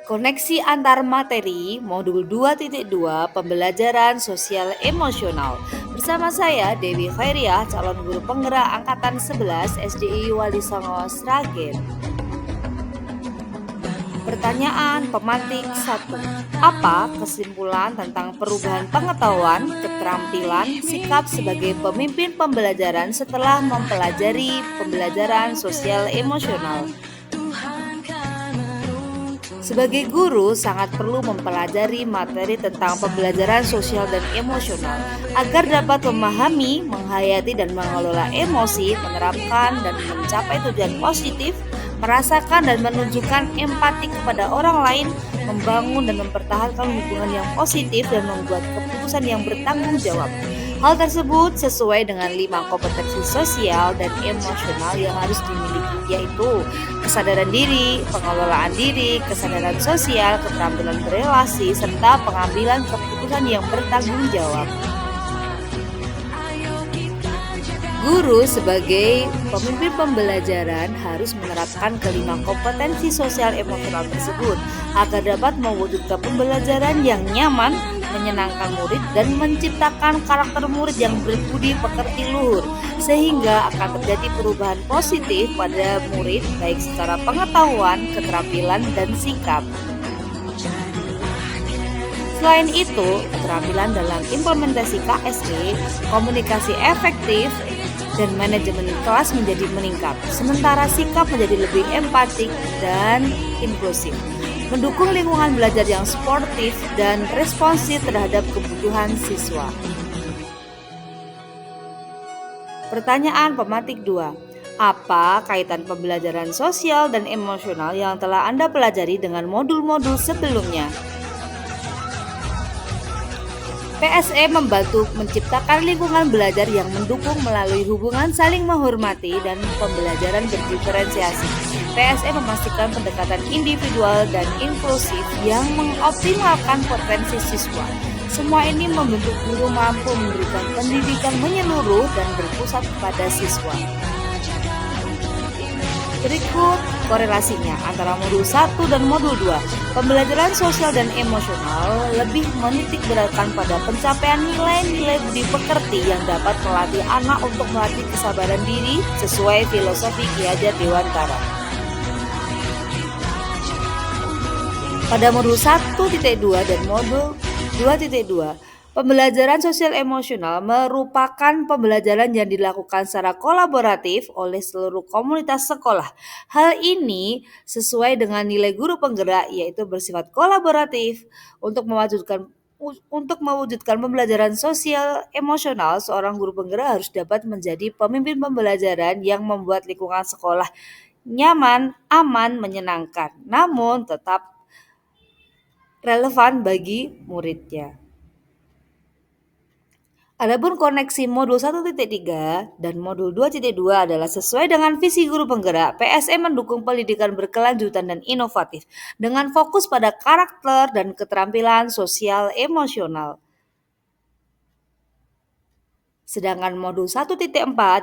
Koneksi antar materi modul 2.2 pembelajaran sosial emosional. Bersama saya Dewi Khairiah, calon guru penggerak angkatan 11 SDI Wali Songo Sragen. Pertanyaan pemantik 1. Apa kesimpulan tentang perubahan pengetahuan, keterampilan, sikap sebagai pemimpin pembelajaran setelah mempelajari pembelajaran sosial emosional? Sebagai guru, sangat perlu mempelajari materi tentang pembelajaran sosial dan emosional agar dapat memahami, menghayati, dan mengelola emosi, menerapkan dan mencapai tujuan positif, merasakan dan menunjukkan empati kepada orang lain, membangun dan mempertahankan hubungan yang positif, dan membuat keputusan yang bertanggung jawab. Hal tersebut sesuai dengan 5 kompetensi sosial dan emosional yang harus dimiliki, yaitu kesadaran diri, pengelolaan diri, kesadaran sosial, keterampilan berelasi, serta pengambilan keputusan yang bertanggung jawab. Guru sebagai pemimpin pembelajaran harus menerapkan kelima kompetensi sosial emosional tersebut agar dapat mewujudkan pembelajaran yang nyaman, menyenangkan murid, dan menciptakan karakter murid yang berbudi pekerti luhur, sehingga akan terjadi perubahan positif pada murid baik secara pengetahuan, keterampilan, dan sikap. Selain itu, keterampilan dalam implementasi KSE, komunikasi efektif, dan manajemen kelas menjadi meningkat, sementara sikap menjadi lebih empatik dan inklusif, mendukung lingkungan belajar yang sportif dan responsif terhadap kebutuhan siswa. Pertanyaan pemantik 2. Apa kaitan pembelajaran sosial dan emosional yang telah Anda pelajari dengan modul-modul sebelumnya? PSE membantu menciptakan lingkungan belajar yang mendukung melalui hubungan saling menghormati dan pembelajaran berdiferensiasi. PSE memastikan pendekatan individual dan inklusif yang mengoptimalkan potensi siswa. Semua ini membentuk guru mampu memberikan pendidikan menyeluruh dan berpusat pada siswa. Berikut korelasinya antara modul 1 dan modul 2. Pembelajaran sosial dan emosional lebih menitik beratkan pada pencapaian nilai-nilai budi pekerti yang dapat melatih anak untuk melatih kesabaran diri sesuai filosofi Ki Hajar Dewantara. Pada modul 1.2 dan modul 2.2, pembelajaran sosial emosional merupakan pembelajaran yang dilakukan secara kolaboratif oleh seluruh komunitas sekolah. Hal ini sesuai dengan nilai guru penggerak, yaitu bersifat kolaboratif. Untuk mewujudkan pembelajaran sosial emosional, seorang guru penggerak harus dapat menjadi pemimpin pembelajaran yang membuat lingkungan sekolah nyaman, aman, menyenangkan, namun tetap relevan bagi muridnya. Adapun koneksi modul 1.3 dan modul 2.2 adalah sesuai dengan visi guru penggerak. PSE mendukung pendidikan berkelanjutan dan inovatif dengan fokus pada karakter dan keterampilan sosial emosional. Sedangkan modul 1.4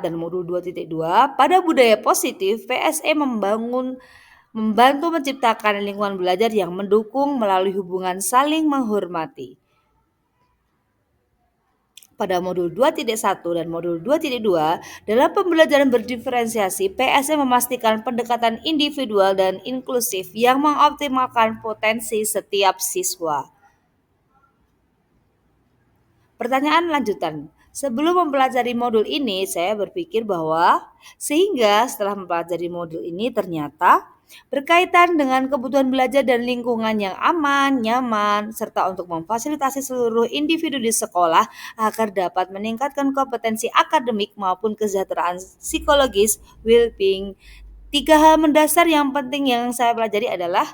dan modul 2.2 pada budaya positif, PSE membantu menciptakan lingkungan belajar yang mendukung melalui hubungan saling menghormati. Pada modul 2.1 dan modul 2.2, dalam pembelajaran berdiferensiasi, PSE memastikan pendekatan individual dan inklusif yang mengoptimalkan potensi setiap siswa. Pertanyaan lanjutan. Sebelum mempelajari modul ini, saya berpikir bahwa sehingga setelah mempelajari modul ini ternyata berkaitan dengan kebutuhan belajar dan lingkungan yang aman, nyaman, serta untuk memfasilitasi seluruh individu di sekolah agar dapat meningkatkan kompetensi akademik maupun kesejahteraan psikologis, well-being. 3 hal mendasar yang penting yang saya pelajari adalah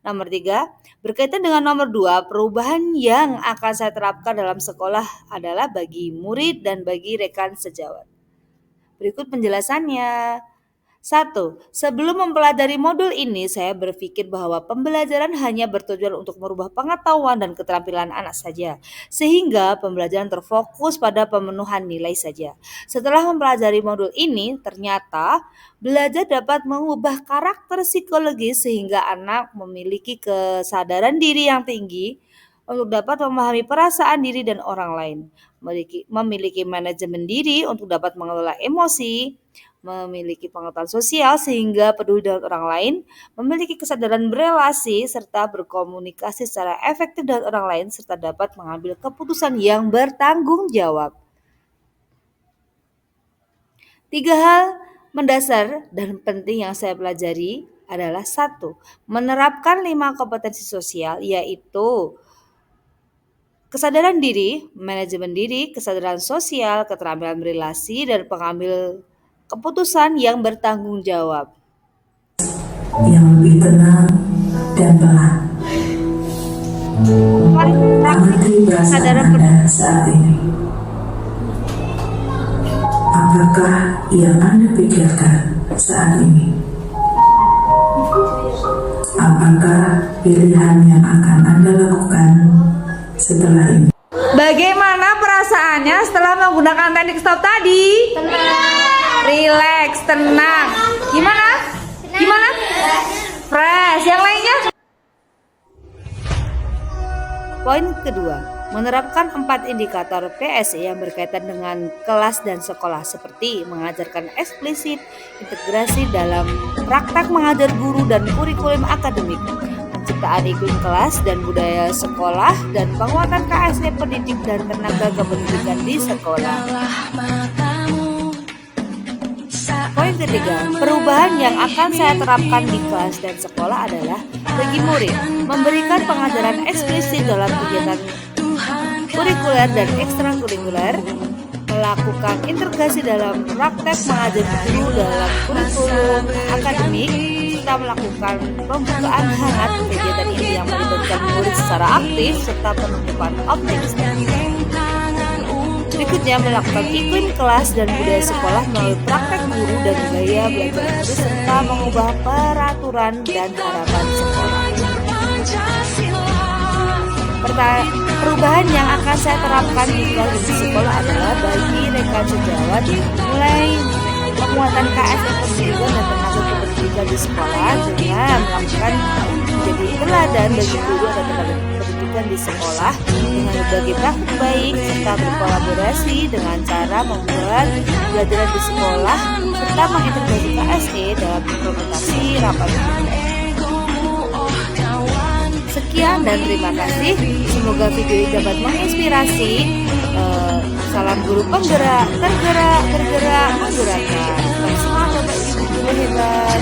nomor 3, berkaitan dengan nomor 2, perubahan yang akan saya terapkan dalam sekolah adalah bagi murid dan bagi rekan sejawat. Berikut penjelasannya. 1. Sebelum mempelajari modul ini, saya berpikir bahwa pembelajaran hanya bertujuan untuk merubah pengetahuan dan keterampilan anak saja, sehingga pembelajaran terfokus pada pemenuhan nilai saja. Setelah mempelajari modul ini, ternyata belajar dapat mengubah karakter psikologis sehingga anak memiliki kesadaran diri yang tinggi untuk dapat memahami perasaan diri dan orang lain, memiliki manajemen diri untuk dapat mengelola emosi, memiliki pengetahuan sosial sehingga peduli dengan orang lain, memiliki kesadaran berelasi serta berkomunikasi secara efektif dengan orang lain serta dapat mengambil keputusan yang bertanggung jawab. 3 hal mendasar dan penting yang saya pelajari adalah 1. Menerapkan 5 kompetensi sosial yaitu kesadaran diri, manajemen diri, kesadaran sosial, keterampilan berelasi, dan pengambil keputusan yang bertanggung jawab. Yang lebih tenang dan pelan. Amati perasaan Anda saat ini. Apakah yang Anda pikirkan saat ini? Apakah pilihan yang akan Anda lakukan setelah ini? Bagaimana perasaannya setelah menggunakan teknik stop tadi? Tenang. Relax, tenang. Gimana? Gimana? Fresh. Yang lainnya? Poin kedua, menerapkan 4 indikator PSE yang berkaitan dengan kelas dan sekolah seperti mengajarkan eksplisit, integrasi dalam praktak mengajar guru dan kurikulum akademik, penciptaan iklim kelas dan budaya sekolah, dan penguatan KSE pendidik dan tenaga kependidikan di sekolah. Poin ketiga, perubahan yang akan saya terapkan di kelas dan sekolah adalah bagi murid, memberikan pengajaran eksplisit dalam kegiatan kurikuler dan ekstrakurikuler, melakukan integrasi dalam praktek mengajar guru dalam kurikulum akademik, serta melakukan pembukaan hangat kegiatan ini yang melibatkan murid secara aktif serta penutupan optimistik. Berikutnya, melakukan iklim kelas dan budaya sekolah melalui praktek guru dan gaya belajar murid serta mengubah peraturan dan harapan sekolah. Perubahan yang akan saya terapkan di kelas dan sekolah adalah bagi rekan sejawat, mulai penguatan KSE pendidikan dan tenaga kependidikan di sekolah dengan melakukan menjadi teladan bagi guru dan tenaga pendidikan di sekolah dengan berbagi praktik baik serta berkolaborasi dengan cara membuat pelajaran di sekolah serta mengintegrasi KSE dalam implementasi rapat. Sekian dan terima kasih. Semoga video ini dapat menginspirasi. Salam guru penggerak, tergerak, bergerak, menggerakkan. Semangat Bapak Ibu guru hebat.